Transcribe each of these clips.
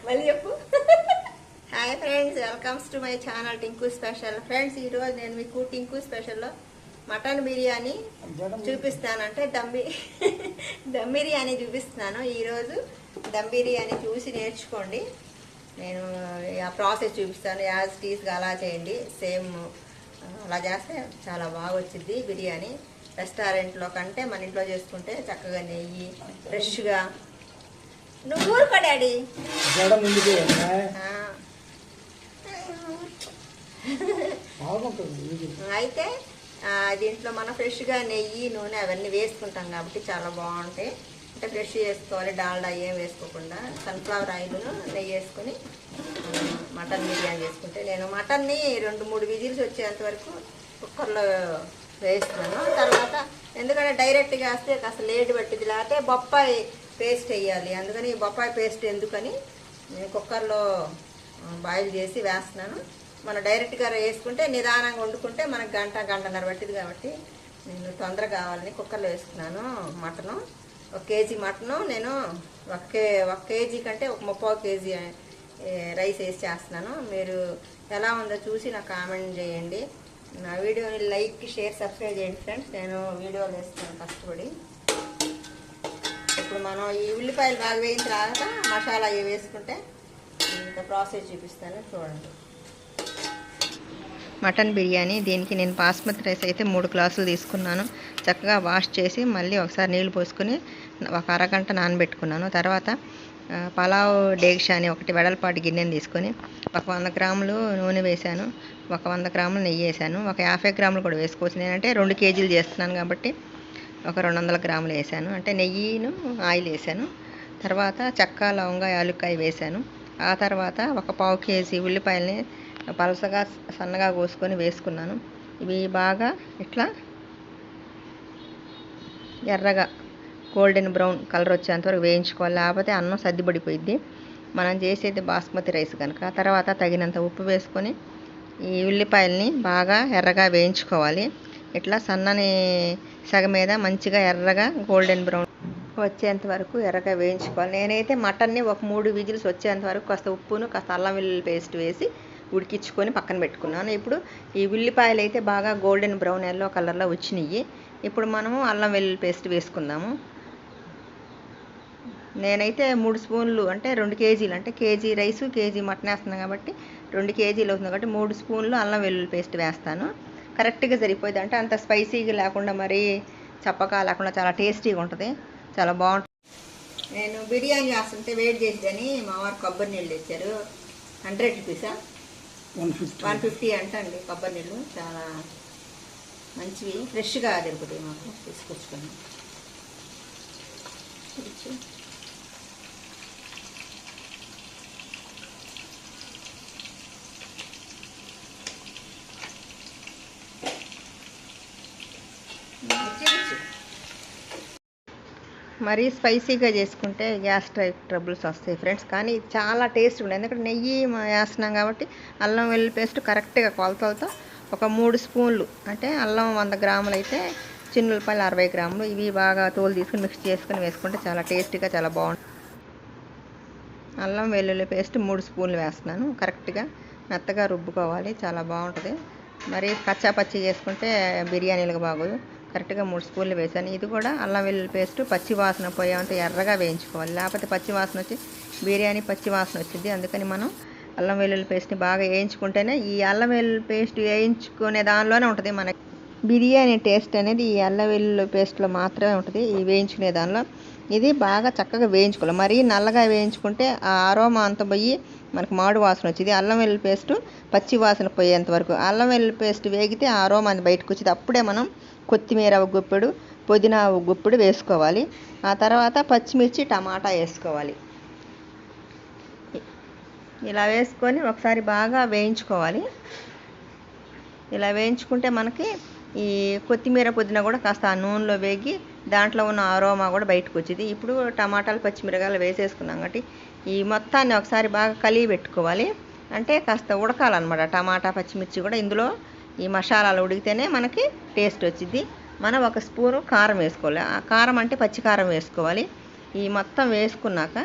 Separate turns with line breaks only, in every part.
మళ్ళీ చెప్పు. Hi friends, welcomes to my channel Tinku special. Friends, ఈరోజు నేను మీకు టింకు స్పెషల్లో మటన్ బిర్యానీ చూపిస్తానంటే దమ్ బిర్యానీ చూపిస్తున్నాను. ఈరోజు దమ్ బిర్యానీ చూసి నేర్చుకోండి. నేను ఆ ప్రాసెస్ చూపిస్తాను. యాజ్ టీస్గా అలా చేయండి. సేమ్ అలా చేస్తే చాలా బాగా వచ్చింది బిర్యానీ. రెస్టారెంట్లో కంటే మన ఇంట్లో చేసుకుంటే చక్కగా నెయ్యి ఫ్రెష్గా. నువ్వు ఊరుకో డాడీ. అయితే దీంట్లో మనం ఫ్రెష్గా నెయ్యి నూనె అవన్నీ వేసుకుంటాం కాబట్టి చాలా బాగుంటాయి. అంటే ఫ్రెష్ వేసుకోవాలి, డాల్డా ఏం వేసుకోకుండా సన్ఫ్లవర్ ఆయిల్ను నెయ్యి వేసుకొని మటన్ బిర్యానీ చేసుకుంటే, నేను మటన్ని 2-3 విజిల్స్ వచ్చేంత వరకు కుక్కర్లో వేస్తున్నాను. తర్వాత ఎందుకంటే డైరెక్ట్గా వేస్తే కాస్త లేట్ పట్టింది, లేకపోతే బొప్పాయి పేస్ట్ వేయాలి. అందుకని బొప్పాయి పేస్ట్ ఎందుకని నేను కుక్కర్లో బాయిల్ చేసి వేస్తున్నాను. మనం డైరెక్ట్గా వేసుకుంటే నిదానంగా వండుకుంటే మనకు గంటన్నర పట్టింది కాబట్టి నేను తొందరగా కావాలని కుక్కర్లో వేసుకున్నాను. మటను 1 కేజీ మటను నేను 1 కేజీ కంటే 30 కేజీ రైస్ వేసి చేస్తున్నాను. మీరు ఎలా ఉందో చూసి నాకు కామెంట్ చేయండి. నా వీడియోని లైక్, షేర్, సబ్స్క్రైబ్ చేయండి ఫ్రెండ్స్. నేను వీడియోలు వేస్తాను కష్టపడి. ఇప్పుడు మనం ఈ ఉల్లిపాయలు బాగా వేయించిన తర్వాత మసాలా అవి వేసుకుంటే ఇంకా ప్రాసెస్ చూపిస్తాను, చూడండి. మటన్ బిర్యానీ దీనికి నేను బాస్మతి రైస్ అయితే 3 గ్లాసులు తీసుకున్నాను. చక్కగా వాష్ చేసి మళ్ళీ ఒకసారి నీళ్ళు పోసుకొని 1 అరగంట నానబెట్టుకున్నాను. తర్వాత పలావ్ డేక్షా అని ఒకటి వెడల్పాటి గిన్నెని తీసుకొని 100 గ్రాములు నూనె వేసాను, 100 గ్రాములు నెయ్యి వేసాను, 50 గ్రాములు కూడా వేసుకోవచ్చు. నేనంటే 2 కేజీలు చేస్తున్నాను కాబట్టి 200 గ్రాములు వేసాను. అంటే నెయ్యిను ఆయిల్ వేసాను. తర్వాత చెక్క, లవంగా, యాలుక్కాయ వేసాను. ఆ తర్వాత 1/4 కేజీ ఉల్లిపాయలని పలసగా సన్నగా కోసుకొని వేసుకున్నాను. ఇవి బాగా ఇట్లా ఎర్రగా గోల్డెన్ బ్రౌన్ కలర్ వచ్చేంతవరకు వేయించుకోవాలి, లేకపోతే అన్నం సర్దిపడిపోయిద్ది. మనం చేసేది బాస్మతి రైస్ కనుక. తర్వాత తగినంత ఉప్పు వేసుకొని ఈ ఉల్లిపాయల్ని బాగా ఎర్రగా వేయించుకోవాలి. ఇట్లా సన్నని సగ మీద మంచిగా ఎర్రగా గోల్డెన్ బ్రౌన్ వచ్చేంత వరకు ఎర్రగా వేయించుకోవాలి. నేనైతే మటన్ని 3 విజిల్స్ వచ్చేంత వరకు కాస్త ఉప్పును కాస్త అల్లం వెల్లుల్లి పేస్ట్ వేసి ఉడికించుకొని పక్కన పెట్టుకున్నాను. ఇప్పుడు ఈ ఉల్లిపాయలు అయితే బాగా గోల్డెన్ బ్రౌన్ ఎల్లో కలర్లో వచ్చినాయి. ఇప్పుడు మనము అల్లం వెల్లుల్లి పేస్ట్ వేసుకుందాము. నేనైతే 3 స్పూన్లు అంటే 2 కేజీలు, అంటే కేజీ రైసు కేజీ మటన్ వేస్తున్నాను కాబట్టి 2 కేజీలు అవుతుంది కాబట్టి 3 స్పూన్లు అల్లం వెల్లుల్లి పేస్ట్ వేస్తాను. కరెక్ట్గా సరిపోయింది. అంటే అంత స్పైసీగా లేకుండా మరీ చప్పగా లేకుండా చాలా టేస్టీగా ఉంటుంది, చాలా బాగుంటుంది. నేను బిర్యానీ చేస్తుంటే వెయిట్ చేసేదని మా వారు కొబ్బరి నీళ్ళు తెచ్చారు. 100 రూపీసా 150 అంటండి కొబ్బరి నీళ్ళు. చాలా మంచివి, ఫ్రెష్గా దొరుకుతాయి మాకు, తీసుకొచ్చుకున్నాం. మరీ స్పైసీగా చేసుకుంటే గ్యాస్ట్రిక్ ట్రబుల్స్ వస్తాయి ఫ్రెండ్స్. కానీ చాలా టేస్ట్ ఉంది, ఎందుకంటే నెయ్యి వేస్తున్నాం కాబట్టి. అల్లం వెల్లుల్లి పేస్ట్ కరెక్ట్గా కొలతలతో 3 స్పూన్లు, అంటే అల్లం 100 గ్రాములు అయితే చిన్నులపాయలు 60 గ్రాములు. ఇవి బాగా తోలు తీసుకుని మిక్స్ చేసుకుని వేసుకుంటే చాలా టేస్టీగా చాలా బాగుంటుంది. అల్లం వెల్లుల్లి పేస్ట్ 3 స్పూన్లు వేస్తున్నాను. కరెక్ట్గా మెత్తగా రుబ్బుకోవాలి, చాలా బాగుంటుంది. మరి కచ్చా పచ్చి చేసుకుంటే బిర్యానీలకు బాగోదు. కరెక్ట్గా 3 స్పూన్లు వేసాను. ఇది కూడా అల్లం వెల్లుల్లి పేస్ట్ పచ్చి వాసన పోయేంత ఎర్రగా వేయించుకోవాలి, లేకపోతే పచ్చి వాసన వచ్చి బిర్యానీ పచ్చి వాసన వచ్చింది. అందుకని మనం అల్లం వెల్లుల్లి పేస్ట్ని బాగా వేయించుకుంటేనే, ఈ అల్లం వెల్లుల్లి పేస్ట్ వేయించుకునే దానిలోనే ఉంటుంది మన బిర్యానీ టేస్ట్ అనేది. ఈ అల్లం వెల్లుల్లి పేస్ట్లో మాత్రమే ఉంటుంది, ఈ వేయించుకునే దానిలో. ఇది బాగా చక్కగా వేయించుకోవాలి. మరీ నల్లగా వేయించుకుంటే ఆ అరోమా అంత పోయి మనకు మాడు వాసన వచ్చింది. అల్లం వెల్లుల్లి పేస్ట్ పచ్చి వాసన పోయేంత వరకు అల్లం వెల్లుల్లి పేస్ట్ వేగితే ఆ అరోమా అది బయటకు వచ్చింది. అప్పుడే మనం కొత్తిమీర 1 గుప్పెడు, పుదీనా 1 గుప్పెడు వేసుకోవాలి. ఆ తర్వాత పచ్చిమిర్చి, టమాటా వేసుకోవాలి. ఇలా వేసుకొని ఒకసారి బాగా వేయించుకోవాలి. ఇలా వేయించుకుంటే మనకి ఈ కొత్తిమీర, పుదీనా కూడా కాస్త ఆ నూనెలో వేగి దాంట్లో ఉన్న అరోమా కూడా బయటకు వచ్చింది. ఇప్పుడు టమాటాలు, పచ్చిమిరకాయలు వేసేసుకున్నాం కాబట్టి ఈ మొత్తాన్ని ఒకసారి బాగా కలిగి పెట్టుకోవాలి. అంటే కాస్త ఉడకాలన్నమాట. టమాటా, పచ్చిమిర్చి కూడా ఇందులో ఈ మసాలాలు ఉడికితేనే మనకి టేస్ట్ వచ్చింది. మనం 1 స్పూను కారం వేసుకోవాలి. ఆ కారం అంటే పచ్చి కారం వేసుకోవాలి. ఈ మొత్తం వేసుకున్నాక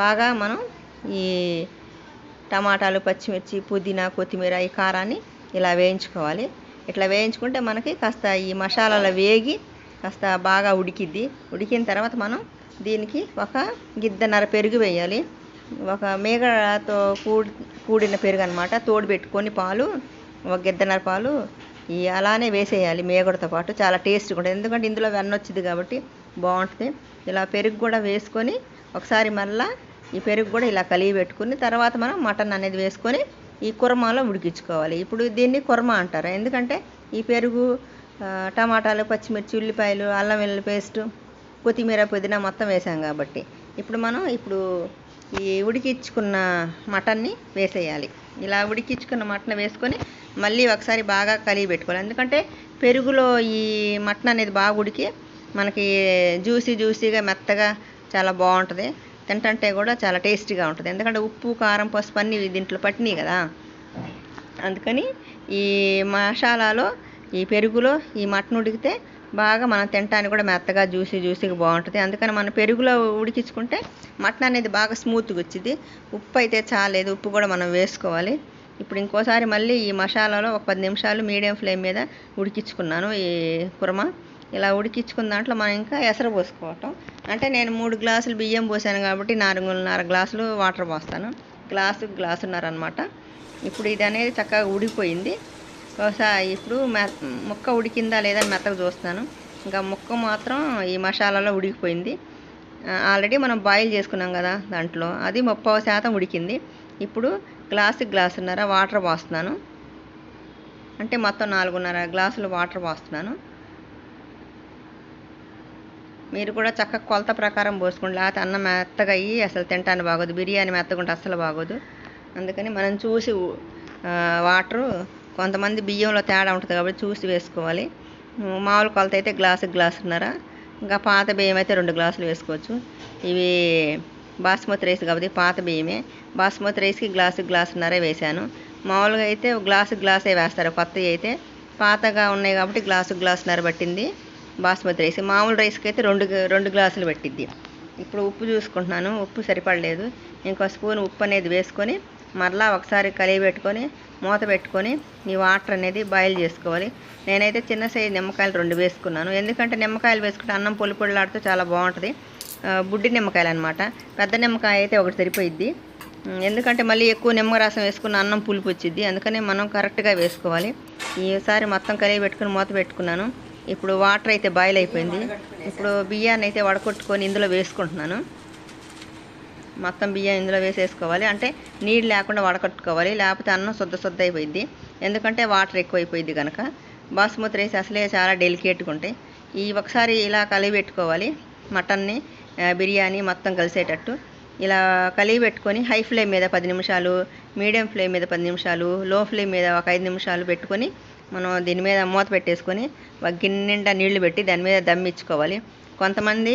బాగా మనం ఈ టమాటాలు, పచ్చిమిర్చి, పుదీనా, కొత్తిమీర ఈ కారాన్ని ఇలా వేయించుకోవాలి. ఇట్లా వేయించుకుంటే మనకి కాస్త ఈ మసాలాలో వేగి కాస్త బాగా ఉడికిద్ది. ఉడికిన తర్వాత మనం దీనికి ఒక గిద్దన్నర పెరుగు వేయాలి. ఒక మేగడతో కూడిన పెరుగు అనమాట. తోడు పెట్టుకొని పాలు, ఒక గిద్దన్నర పాలు అలానే వేసేయాలి మేగడతో పాటు. చాలా టేస్ట్గా ఉంటుంది, ఎందుకంటే ఇందులో వెన్న వచ్చింది కాబట్టి బాగుంటుంది. ఇలా పెరుగు కూడా వేసుకొని ఒకసారి మళ్ళీ ఈ పెరుగు కూడా ఇలా కలిగి పెట్టుకుని తర్వాత మనం మటన్ అనేది వేసుకొని ఈ కుర్మాలో ఉడికించుకోవాలి. ఇప్పుడు దీన్ని కుర్మా అంటారు, ఎందుకంటే ఈ పెరుగు, టమాటాలు, పచ్చిమిర్చి, ఉల్లిపాయలు, అల్లం వెల్లుల్లి పేస్టు, కొత్తిమీర, పుదీనా మొత్తం వేసాం కాబట్టి ఇప్పుడు మనం ఈ ఉడికించుకున్న మటన్ని వేసేయాలి. ఇలా ఉడికించుకున్న మటన్ వేసుకొని మళ్ళీ ఒకసారి బాగా కలిగి పెట్టుకోవాలి, ఎందుకంటే పెరుగులో ఈ మటన్ అనేది బాగా ఉడికి మనకి జ్యూసీగా మెత్తగా చాలా బాగుంటుంది. తింటుంటే కూడా చాలా టేస్టీగా ఉంటుంది, ఎందుకంటే ఉప్పు, కారం, పసుపు అన్నీ దీంట్లో పట్టినాయి కదా. అందుకని ఈ మసాలాలో ఈ పెరుగులో ఈ మటన్ ఉడికితే బాగా మనం తినడానికి కూడా మెత్తగా జ్యూసీగా బాగుంటుంది. అందుకని మనం పెరుగులో ఉడికించుకుంటే మటన్ అనేది బాగా స్మూత్గా వచ్చింది. ఉప్పు అయితే చాలేదు, ఉప్పు కూడా మనం వేసుకోవాలి. ఇప్పుడు ఇంకోసారి మళ్ళీ ఈ మసాలాలో ఒక 10 నిమిషాలు మీడియం ఫ్లేమ్ మీద ఉడికించుకున్నాను ఈ కుర్మా. ఇలా ఉడికించుకున్న దాంట్లో మనం ఇంకా ఎసరు పోసుకోవటం, అంటే నేను 3 గ్లాసులు బియ్యం పోసాను కాబట్టి 4.5 గ్లాసులు వాటర్ పోస్తాను. గ్లాసున్నర అనమాట. ఇప్పుడు ఇది అనేది చక్కగా ఉడికిపోయింది. బహుశా ఇప్పుడు ముక్క ఉడికిందా లేదా అని మెత్తగా చూస్తాను. ఇంకా ముక్క మాత్రం ఈ మసాలాలో ఉడికిపోయింది. ఆల్రెడీ మనం బాయిల్ చేసుకున్నాం కదా దాంట్లో, అది 30% ఉడికింది. ఇప్పుడు గ్లాసున్నర వాటర్ పోస్తున్నాను, అంటే మొత్తం 4.5 గ్లాసులు వాటర్ పోస్తున్నాను. మీరు కూడా చక్కగా కొలత ప్రకారం పోసుకోండి, లేకపోతే అన్నం మెత్తగా అయ్యి అసలు తింటానికి బాగోదు. బిర్యానీ మెత్తగా ఉంటే అస్సలు బాగోదు. అందుకని మనం చూసి వాటరు, కొంతమంది బియ్యంలో తేడా ఉంటుంది కాబట్టి చూసి వేసుకోవాలి. మామూలు కొలత అయితే గ్లాసున్నర, ఇంకా పాత బియ్యం అయితే 2 గ్లాసులు వేసుకోవచ్చు. ఇవి బాస్మతి రైస్ కాబట్టి పాత బియ్యమే. బాస్మతి రైస్కి గ్లాసున్నర వేసాను. మామూలుగా అయితే గ్లాసే వేస్తారు కొత్తవి అయితే. పాతగా ఉన్నాయి కాబట్టి గ్లాసున్నర పట్టింది బాస్మతి రైస్. మామూలు రైస్కి అయితే 2 గ్లాసులు పట్టిద్ది. ఇప్పుడు ఉప్పు చూసుకుంటున్నాను, ఉప్పు సరిపడలేదు. ఇంకో స్పూన్ ఉప్పు అనేది వేసుకొని మరలా ఒకసారి కలిగి పెట్టుకొని మూత పెట్టుకొని ఈ వాటర్ అనేది బాయిల్ చేసుకోవాలి. నేనైతే చిన్న సైజు నిమ్మకాయలు 2 వేసుకున్నాను, ఎందుకంటే నిమ్మకాయలు వేసుకుంటే అన్నం పొడిలాడుతూ చాలా బాగుంటుంది. బుడ్డి నిమ్మకాయలు అనమాట. పెద్ద నిమ్మకాయ అయితే ఒకటి సరిపోయిద్ది, ఎందుకంటే మళ్ళీ ఎక్కువ నిమ్మరసం వేసుకున్న అన్నం పులుపు వచ్చిద్ది. అందుకని మనం కరెక్ట్గా వేసుకోవాలి. ఈసారి మొత్తం కలిగి పెట్టుకుని మూత పెట్టుకున్నాను. ఇప్పుడు వాటర్ అయితే బాయిల్ అయిపోయింది. ఇప్పుడు బియ్యాన్ని అయితే వడకొట్టుకొని ఇందులో వేసుకుంటున్నాను. మొత్తం బియ్యం ఇందులో వేసేసుకోవాలి, అంటే నీళ్ళు లేకుండా వడకట్టుకోవాలి, లేకపోతే అన్నం శుద్ధ అయిపోయింది, ఎందుకంటే వాటర్ ఎక్కువైపోయింది కనుక. బాస్మతి రైస్ అసలే చాలా డెలికేట్గా ఉంటాయి. ఒకసారి ఇలా కలిగి పెట్టుకోవాలి మటన్ని, బిర్యానీ మొత్తం కలిసేటట్టు. ఇలా కలిగి పెట్టుకొని హై ఫ్లేమ్ మీద 10 నిమిషాలు, మీడియం ఫ్లేమ్ మీద 10 నిమిషాలు, లో ఫ్లేమ్ మీద ఒక 5 నిమిషాలు పెట్టుకొని మనం దీని మీద మూత పెట్టేసుకొని ఒక గిన్నె నిండా నీళ్లు పెట్టి దాని మీద దమ్మించుకోవాలి. కొంతమంది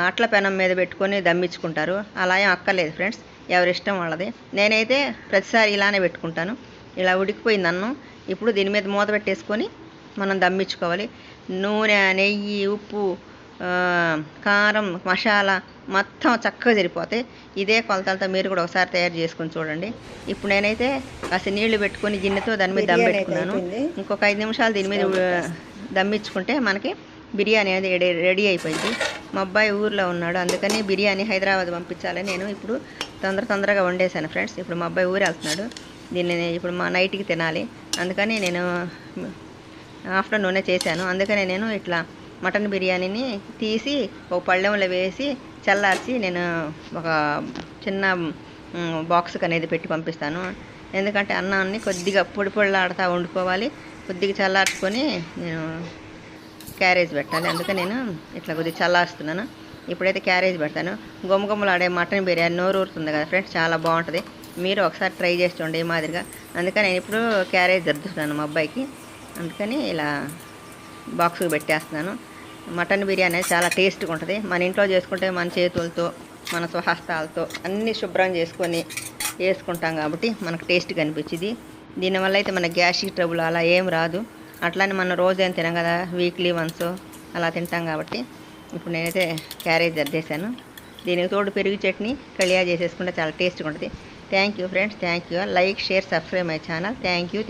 అట్ల పెనం మీద పెట్టుకొని దమ్మించుకుంటారు, అలా ఏం అక్కర్లేదు ఫ్రెండ్స్, ఎవరిష్టం వాళ్ళది. నేనైతే ప్రతిసారి ఇలానే పెట్టుకుంటాను. ఇలా ఉడికిపోయింది అన్నం. ఇప్పుడు దీని మీద మూత పెట్టేసుకొని మనం దమ్మించుకోవాలి. నూనె, నెయ్యి, ఉప్పు, కారం, మసాలా మొత్తం చక్కగా సరిపోతాయి. ఇదే కొలతలతో మీరు కూడా ఒకసారి తయారు చేసుకొని చూడండి. ఇప్పుడు నేనైతే కాస్త నీళ్లు పెట్టుకొని గిన్నెతో దాని మీద దమ్ పెట్టుకున్నాను. ఇంకొక 5 నిమిషాలు దీని మీద దమ్మించుకుంటే మనకి బిర్యానీ అనేది రెడీ అయిపోయింది. మా అబ్బాయి ఊర్లో ఉన్నాడు, అందుకని బిర్యానీ హైదరాబాద్ పంపించాలని నేను ఇప్పుడు తొందరగా వండేశాను ఫ్రెండ్స్. ఇప్పుడు మా అబ్బాయి ఊరు వెళ్తున్నాడు, దీన్ని ఇప్పుడు మా నైట్కి తినాలి, అందుకని నేను ఆఫ్టర్నూనే చేశాను. అందుకని నేను ఇట్లా మటన్ బిర్యానీని తీసి ఒక పళ్ళెంలో వేసి చల్లార్చి నేను ఒక చిన్న బాక్స్కి అనేది పెట్టి పంపిస్తాను. ఎందుకంటే అన్నాన్ని కొద్దిగా పొడిలాడుతూ వండుకోవాలి, కొద్దిగా చల్లార్చుకొని నేను క్యారేజ్ పెట్టాలి. అందుకని నేను ఇట్లా కొద్దిగా చల్లారుస్తున్నాను. ఇప్పుడైతే క్యారేజ్ పెడతాను. గుమగుమలాడే మటన్ బిర్యానీ నోరు ఊరుతుంది కదా ఫ్రెండ్స్, చాలా బాగుంటుంది. మీరు ఒకసారి ట్రై చేసి చూడండి ఈ మాదిరిగా. అందుకని నేను ఇప్పుడు క్యారేజ్ జరుపుతున్నాను మా అబ్బాయికి, అందుకని ఇలా బాక్స్కి పెట్టేస్తున్నాను. మటన్ బిర్యానీ చాలా టేస్ట్గా ఉంటుంది. మన ఇంట్లో చేసుకుంటే మన చేతులతో, మన స్వహస్తాలతో అన్నీ శుభ్రం చేసుకొని వేసుకుంటాం కాబట్టి మనకు టేస్ట్గా అనిపించింది. దీనివల్ల అయితే మన గ్యాస్ట్రిక్ ట్రబుల్ అలా ఏం రాదు. అట్లానే మనం రోజు ఏం తినాం కదా, వీక్లీ వన్స్ అలా తింటాం కాబట్టి ఇప్పుడు నేనైతే క్యారేజ్ సర్దేశాను. దీనికి తోడు పెరుగు చట్నీ కలియా చేసేసుకుంటే చాలా టేస్ట్గా ఉంటుంది. Thank you friends, thank you. Like, share, subscribe my channel. Thank you.